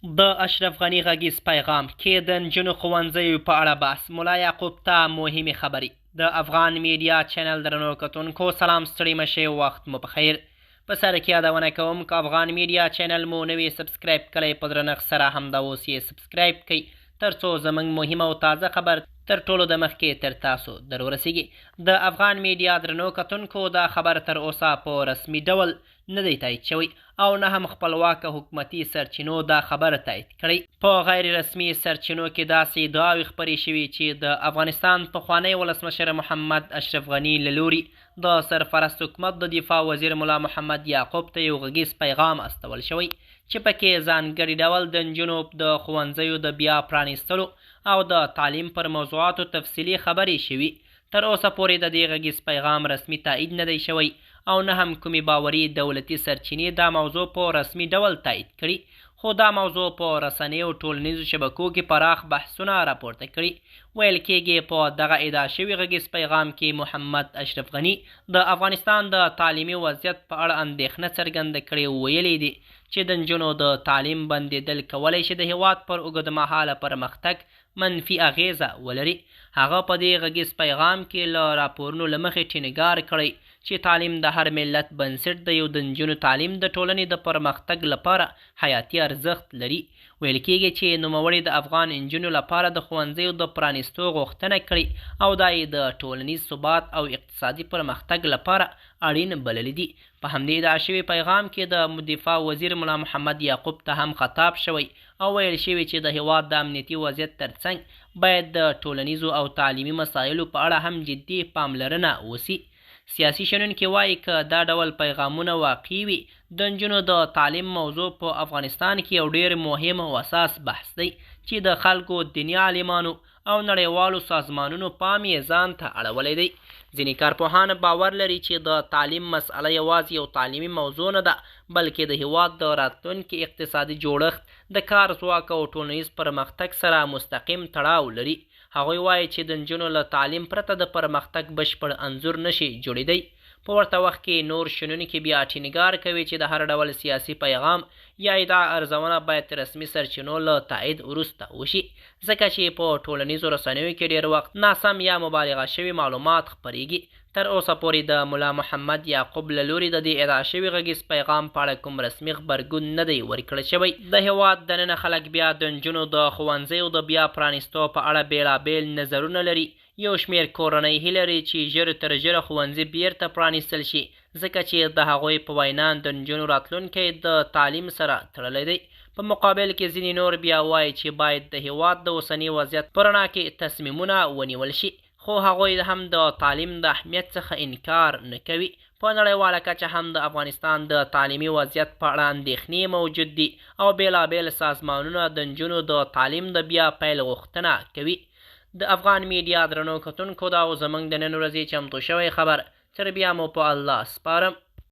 د اشرف غني غږیز پیغام کې د نجونو ښوونځیو په اړه بحث. ملا یعقوب ته مهمې خبرې. د افغان میډیا چینل درنو کتونکو سلام، ستړي مشئ، وخت مو بخیر. په سر کې یادونه کوم که افغان میډیا چینل مو نوی سبسکرایب کړئ، په درنښت سره همدا اوس یې سبسکرایب کړئ ترڅو زموږ مهم او تازه خبر تر ټولو د مخکې تر تاسو در ورسیږي. د افغان میډیا درنو کتونکو دا خبر تر اوسه په رسمي ډول نه دی تایید شوی او نه هم خپلواکه حکومتي سرچینو دا خبر تایید کړی. په غیر رسمي سرچینو کې داسې ادعاوې خپرې شوي چې د افغانستان پخوانی ولسمشر محمد اشرف غني له لوري د سرپرست حکومت د دفاع وزیر ملا محمد یعقوب ته یو غږیز پیغام استول شوی چې پکې ځانګړي ډول د نجونو د ښوونځیو د بیا پرانیستلو او د تعلیم پر موضوعاتو تفصیلي خبرې شوي. تر اوسه پورې د دې غږیز پیغام رسمي تایید نه دی شوی او نه هم کومې باوري دولتي سرچینې دا موضوع په رسمي ډول تایید کړي، خو دا موضوع په رسنیو ټولنیزو شبکو کې پراخ بحثونه راپورته کړي. ویل کېږي په دغه ادعا شوي غږیز پیغام کې محمد اشرف غني د افغانستان د تعلیمي وضعیت په اړه اندېښنه څرګنده کړې. ویلي دي چې د نجونو د تعلیم بندېدل کولی شي د هېواد پر اوږدمهاله پرمختګ منفي اغیزه ولري. هغه په دې غږیز پیغام کې له راپورونو له مخې ټینګار کړی چې تعلیم د هر ملت بنسټ دی او د نجونو تعلیم د ټولنې د پرمختګ لپاره حیاتي ارزښت لري. ویل کېږي چې نوموړي د افغان نجونو لپاره د ښوونځیو د پرانیستو غوښتنه کړې او دا یې د ټولنیز ثبات او اقتصادي پرمختګ لپاره اړین بللی دي. په همدې ادعا شوي پیغام کې د دفاع وزیر ملا محمد یعقوب ته هم خطاب شوی او ویل شوي چې د هېواد د امنیتي وضعیت ترڅنګ باید د ټولنیزو او تعلیمي مسایلو په اړه هم جدي پاملرنه وسي. سیاسي شنونکي وایي که دا ډول پیغامونه واقعي وي، د نجونو د تعلیم موضوع په افغانستان کې یو ډېر مهم او اساس بحث دی چې د خلکو، دیني عالمانو او نړیوالو سازمانونو پام یې ځان ته اړولی دی. ځینې کارپوهان باور لري چې د تعلیم مسئله یوازې یو تعلیمي موضوع نه ده، بلکې د هېواد د راتلونکي اقتصادي جوړښت، د کار ځواک او ټولنیز پرمختګ سره مستقیم تړاو لري. هغوی وایي چې د نجونو له تعلیم پرته د پرمختګ بشپړ انځور نشي جوړېدی. په ورته وخت کې نور شنونکي بیا ټینګار کوي چې د هر ډول سیاسي پیغام یا ادعا ارزونه باید رسمي سرچینو له تایید وروسته وشي، ځکه چې په ټولنیزو رسنیو کې ډېر وخت ناسم یا مبالغه شوي معلومات خپریږي. تر اوسه پورې د ملا محمد یعقوب له لوري د دې ادعا شوي غږیز پیغام په اړه کوم رسمي غبرګون نه دی ورکړل شوی. د هېواد دننه خلک بیا د نجونو د ښوونځیو د بیا پرانیستو په اړه بېلابېل نظرونه لري. یو شمېر کورنۍ هیله لري چې ژر تر ژره ښوونځي بیرته پرانیستل شي، ځکه چې د هغوی په وینا د نجونو راتلونکی د تعلیم سره تړلی دی. په مقابل کې ځینې نور بیا وایي چې باید د هېواد د اوسني وضعیت په رڼا کې تصمیمونه ونیول شي، خو هغوی هم د تعلیم د اهمیت څخه انکار نه کوي. په نړیواله کچه هم د افغانستان د تعلیمي وضعیت په اړه اندېښنې موجود دي او بېلابېل سازمانونه د نجونو د تعلیم د بیا پیل غوښتنه کوي. د افغان میډیا درنو کتونکو دا و زموږ د نن ورځې چمتو شوی خبر. تر بیا مو په الله سپارم.